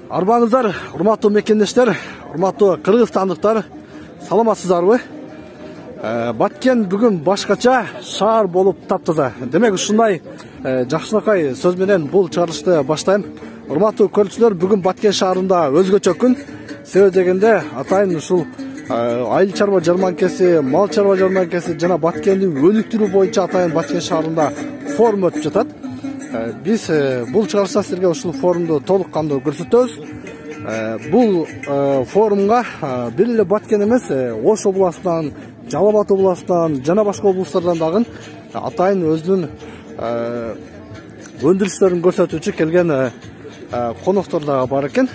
Арбаңыздар, урматтуу мекендештер, урматтуу кыргызстандыктар, саламатсыздарбы? Баткен бүгүн башкача шаар болуп таптыза. Демек ушундай жакшынакай сөз менен бул чыгарылышты баштайм. Урматтуу көрүүчүлөр, бүгүн Баткен шаарында өзгөчө күн. Себеби дегенде атайын ушул айыл чарба жарманкеси, мал чарба жарманкеси жана Баткендин өнүктүрүү боюнча атайын Баткен шаарында форум өтүп жатат. Биз бул чыгарылышта силерге ушул форумду толук кандуу көрсөтөбүз. Бул форумга бир эле Баткен эмес, Ош областынан, Жалал Абад областынан жана башка облустардан дагы атайын өзүнүн өндүрүштөрүн көрсөтүүчү келген коноктор дагы бар экен.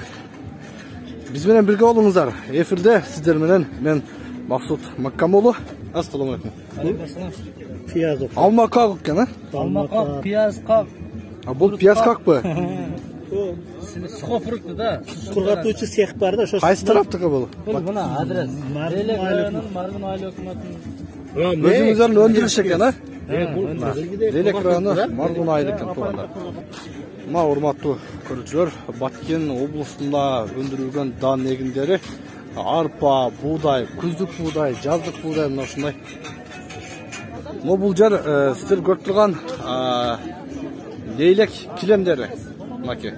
Биз менен бирге болуңуздар. Эфирде сиздер менен мен Максут Маккамолу. Ассаламу алейкум. Пиязов. Алма как экен, а? Алма как, пияз как. А бул пияз какпы? Сухофрукты да. Кургатуучу цех бар да, ошо. Кайсы тараптыкы бул? Бул мына адрес. Мардын айыл өкмөтүнүн. Өзүңүздөрдүн өндүрүш экен, а? Лейлек району Мардын айыл экен тууралар. Мына урматтуу көрүүчүлөр, Баткен облусунда өндүрүлгөн дан эгиндери арпа, буудай, күздүк буудай, жаздык буудай мына ушундай. Мына бул жер сиздер көрүп турган лейлек килемдери. Маке.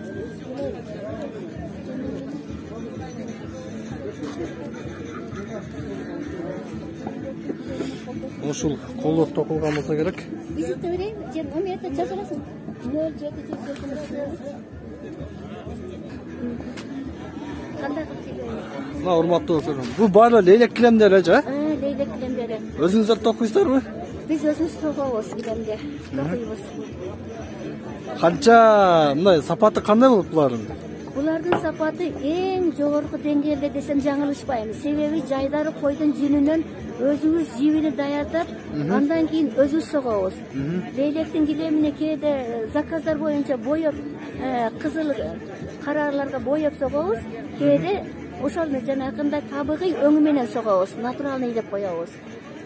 Ушул колдо токулган болсо керек. Визитте берейин, жер 10 метр жазыласың. 0700. Кандай кылып сөйлөйм? Мына урматтуу көрүүчүлөр, бул баары лейлек килемдери жа? Лейлек килемдери. Өзүңүздөр токуйсуздарбы? Биз өзүбүз токобуз килемди. Токуйбуз. Канча мындай сапаты кандай болот булардын? Булардын сапаты эң жогорку деңгээлде десем жаңылышпайм. Себеби жайдары койдун жүнүнөн өзүбүз жибини даярдап, андан кийин өзүбүз согобуз. Лейлектин килемине кээде заказдар боюнча боеп, кызыл карарларга боеп согобуз. Кээде ошол жанагындай табигый өңү менен согобуз, натуральный деп коебуз.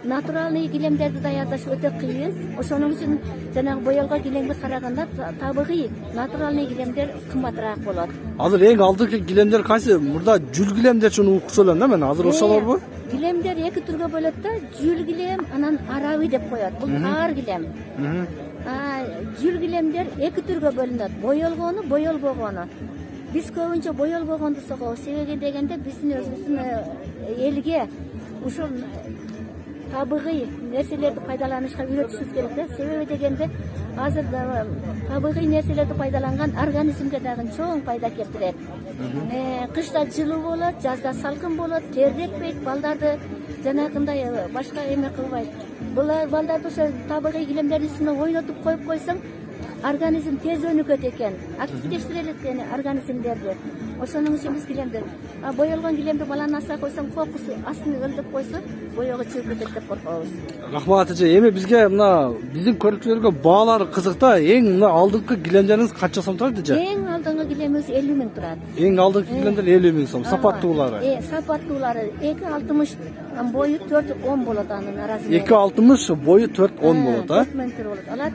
Натуральный килемдерди даярдаш өтө кыйын. Ошоның үчүн жанагы боелгон килемге караганда табигый натуральный килемдер кымбатыраак болот. Азыр эң алдыңкы килемдер кайсы? Мурда жүл килемдер чын укчу элем да мен. Азыр ошолорбу? Килемдер эки түргө бөлөт да, жүл килем, анан араби деп коет. Бул аар килем. Жүл килемдер эки түргө бөлүнөт. Боелгону, боелбогону. Биз көбүнчө боелбогонду согобуз. Себеби дегенде биздин өзүбүздүн элге ушул табигый нерселерди пайдаланышка үйрөтүшүбүз керек да. Себеби дегенде азыр табигый нерселерди пайдаланган организмге дагы чоң пайда келтирет. Кышта жылуу болот, жазда салкын болот, тердетпейт, балдарды жанагындай башка эме кылбайт. Булар балдарды ошо табигый килемдердин үстүнө ойнотуп коюп койсоң, организм тез өнүгөт экен, активдештирет экен организмдерди. Ошонун үчүн биз килемдер, боелгон килемди баланын астына койсоң, кокусу астын өлдөп койсо, боёгу чыгып кетет деп коркобуз. Рахмат эже, эми бизге мына биздин көрүүчүлөргө баалары кызык да. Эң мына алдыңкы килемдериңиз канча сом турат эже? Эң алдыңкы килемибиз 50 000 турат. Эң алдыңкы килемдер 50 000 сом. Сапаттуулары? Сапаттуулары 2,60 бою 4,10 болот анын размери. 2,60 бою 4,10 болот, а? 4 метр болот. Алар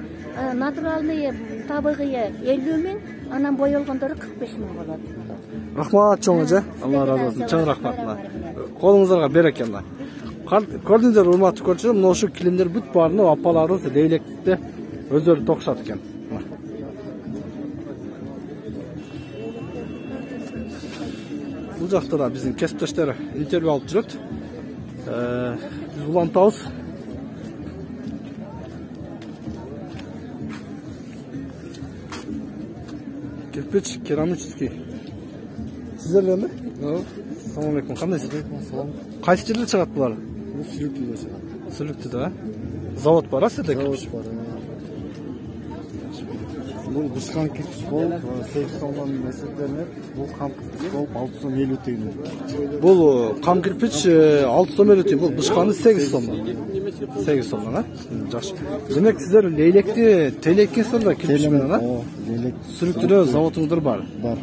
натуральный табигый 50 000, анан боелгондору 45 000 болот. Рахмат чоң эже. Алла разы болсун. Чоң рахмат. Колуңуздарга береке мына. Көрдүңүздөр урматтуу көрүүчүлөр, мына ошол килемдер бүт баарына апаларыбыз лейлектте өздөрү токушат экен. Бул жакта да биздин кесиптештер интервью алып жүрөт. Биз улантабыз. Кирпич керамический. Сиздерденби? Assalamu alaikum. Кандайсыз? Кайсы жерде чыгат булар? Бул Сүлүктүдө чыгат. Сүлүктүдө, завод бар, сизде кирпич? Бар. Бул бышкан кирпич болуп, 8 сомдон эсептелинет. Бул кам кирпич болуп 650 тыйын. Бул кам кирпич 650 тыйын, бул бышканы 8 сомдон. 8 сомдон, а? Жакшы. Демек сиздер лейлekти телеккесиздер да кирпич менен, а? Лейлек. Сүлүктүдө заводуңуздар бар. Бар.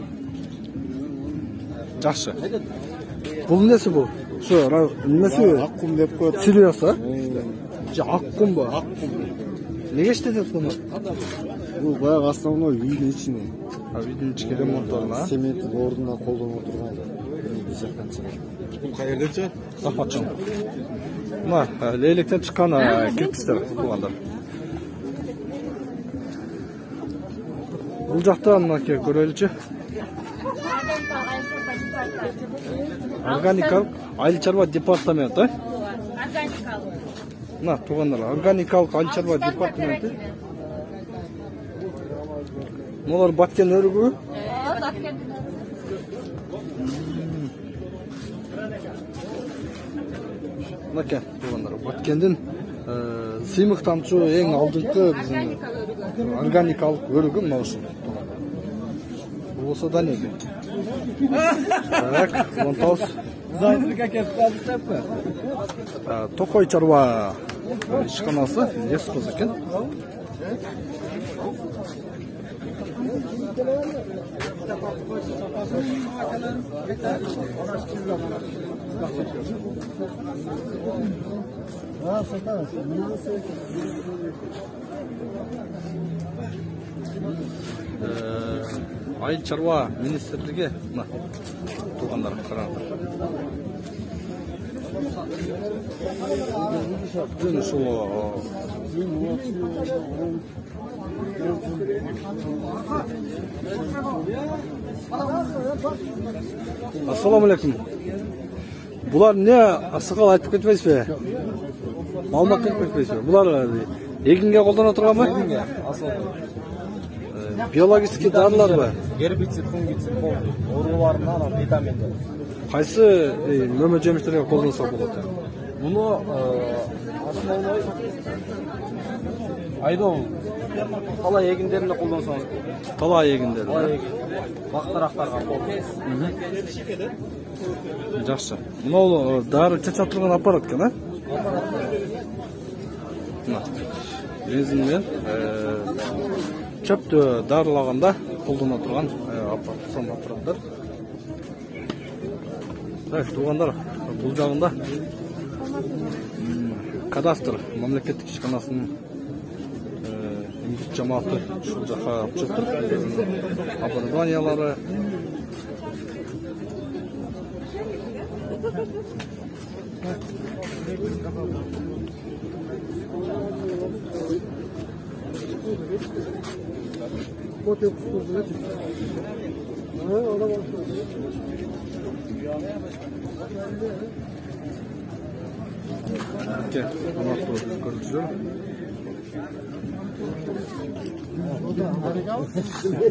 Жакшы. Бул эмеси бул? Ошо эмеси? Аккум деп коет. Силиоса? Аккумбу? Аккум. Неге иштетет муну? Бул баягы основной үйдүн ичинде. Үйдүн ички ремонтторуна. Цемент ордуна колдонуп отурган. Биз жактан чыгат. Бул каерден чыгат? Рахматчан. Мына лейлектен чыккан кирпичтер туугандар. Бул жакта мынакей көрөлүчү. Органикалык айыл чарба департаменти. Органикалык. Мына туугандар, органикалык айыл чарба департаменти. Мулар баткен өрүгү. Мынакей туугандар, баткендин сыймыктанчу эң алдыңкы биздин органикалык өрүгү мына ушул. Бул болсо да неге? Так, монтоз. Токой чарба ишканасы, лескоз экен. Айыл чарба министрлиги мына туугандар караңыздар. Бүгүн ушул Ассаламу алейкум. Булар не асыкал айтып кетпейсизби? Маалымат берип кетпейсизби? Булар эгинге колдоно турганбы? Эгинге, биологический дарыларбы? Гербицид, фунгицид, ооруларынан витаминдер. Кайсы мөмө жемиштерге колдонсо болот? Буну основной айдоо тала эгиндерине колдонсоңуз. Тала эгиндери. Бактырактарга колдонот. Жакшы. Мына дары чачап турган аппарат экен, а? Мына. Бензин менен чөптү дарылаганда колдоно турган аппараттар. Так, туугандар, бул жагында кадастр мамлекеттик ишканасынын имдик жамааты ушул жака алып чыктыр. Оборудованиялары.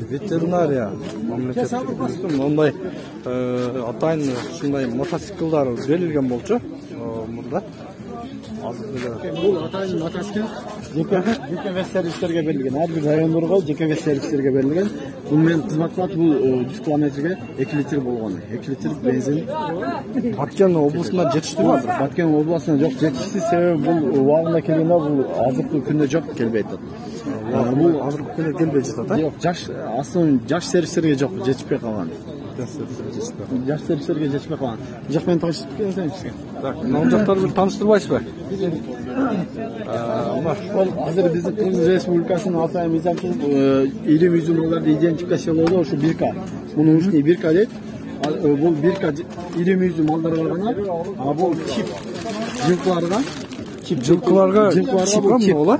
Ветеринария мамлекеттик мындай атайын ушундай мотоциклдар берилген болчу мурда. Бул атайын мотоцикл жеке вес сервистерге берилген. Ар бир райондорго жеке вес сервистерге берилген. Бул менен кызмат кылат. Бул 100 километрге 2 литр болгон. 2 литр бензин. Баткен облусунда жетиштирби азыр? Баткен облусунда жок, жетишсиз. Себеби бул убагында келгенде бул азыркы күндө жок, келбей атат. Бул азыркы күндө келбей жатат, а? Жок, основной жаш сервистерге жок, жетишпей калган. Жаш сервистерге жетишпей калган. Жак менен таанышып келсем сизге. Так, мына жактарды бир тааныштырбайсызбы? Азыр биздин Кыргыз Республикасынын атайын мыйзамчыл ирим үзүмаларды идентификациялоодо ушу бирка. Муну ушуну бирка дейт. Бул бирка ирим үзүм малдарға, а бул чип жылкыларга, жылкыларга чип болот.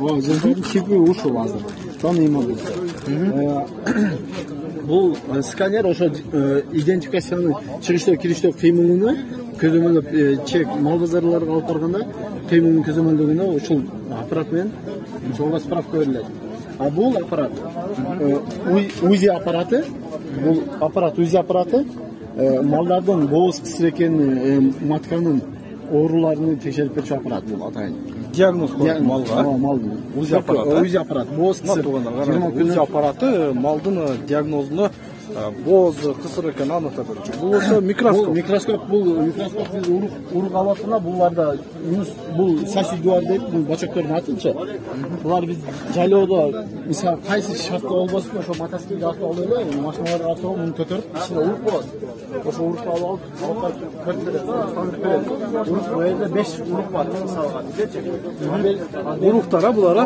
Чипи ушул азыр. Таныйм бул. Бул сканер ошо идентификациянын чыгыштоо кириштөө кыймылыны көзөмөлдөп чек мал базарларга алып барганда кыймылын көзөмөлдөгөндө ушул аппарат менен ошого справка берилет. А бул аппарат УЗИ аппараты, бул аппарат УЗИ аппараты малдардын бооз кысыр экенин матканын ооруларын текшерип берчү аппарат бул атайын. Диагноз коюп малга. УЗИ аппарат. УЗИ аппарат бооз кысыр. УЗИ аппараты малдын диагнозуну боозу кысыр экенин аныктап берчү. Бул болсо микроскоп. Бул микроскоп биз урук алып атканда буларда бул сосидуар дейт, бул бачоктордун атынчы. Булар биз жайлоодо мисалы кайсы шартта болбосун ошо мотоциклди артып алып эле машиналарды артып алып муну көтөрүп ичине урук болот. Ошо урукты алып көрүп берет. Урук бу жерде 5 урук бар мисалга десечи. Уруктар булар.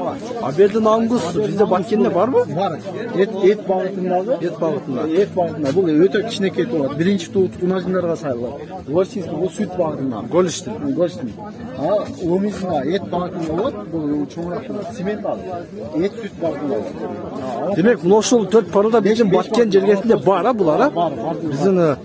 А бердин аңгус бизде Баткенде барбы? Бар. Эт багытындагы. Эт багытында. Бул өтө кичинекей болот. Биринчи унажымдарга сайланат. Лорсинский бул сүт багытында. Голштин. А ломизинга эт багытында болот. Бул чоңураак цементал. Эт сүт багытында. Демек, мына ошол 4 парада биздин Баткен жергесинде бар, булар. Биздин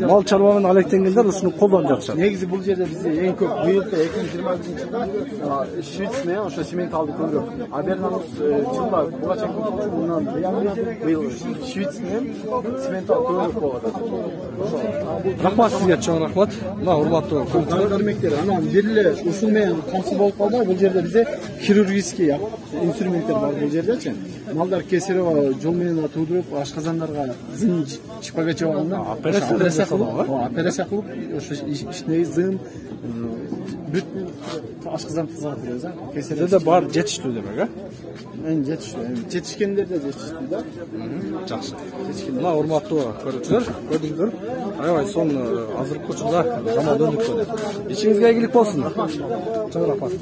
мал чарба менен алектенгендер ушуну колдонуп жатышат. Негизи бул жерде бизде эң көп быйылда 2020-жылда швиц менен ошо сементалды көбүрөөк. А бернамыз жылда буга чейин мындан быйыл швиц менен сементал көбүрөөк болуп атат. Рахмат сизге, чоң рахмат. Мына урматтуу көрмөктөр. Анан бир эле ушул менен камсыз болуп калды. Бул жерде бизде хирургический инструменттер бар бул жердечи. Малдар кесирип, жол менен туудуруп, ашказандарга зын чипага чабганда операция кылып, ошо ичиндеги зын бүт ашказан тазартабыз, кесирде бар жетиштүү демек, Эң жетиштүү. Жетишкендер да жетиштүү да. Жакшы. Мына урматтуу көрүүчүлөр, көрдүңүздөр. Аябай сон азыркы учурда заман өнүктү. Ичиңизге ийгилик болсун. Чоң рахмат.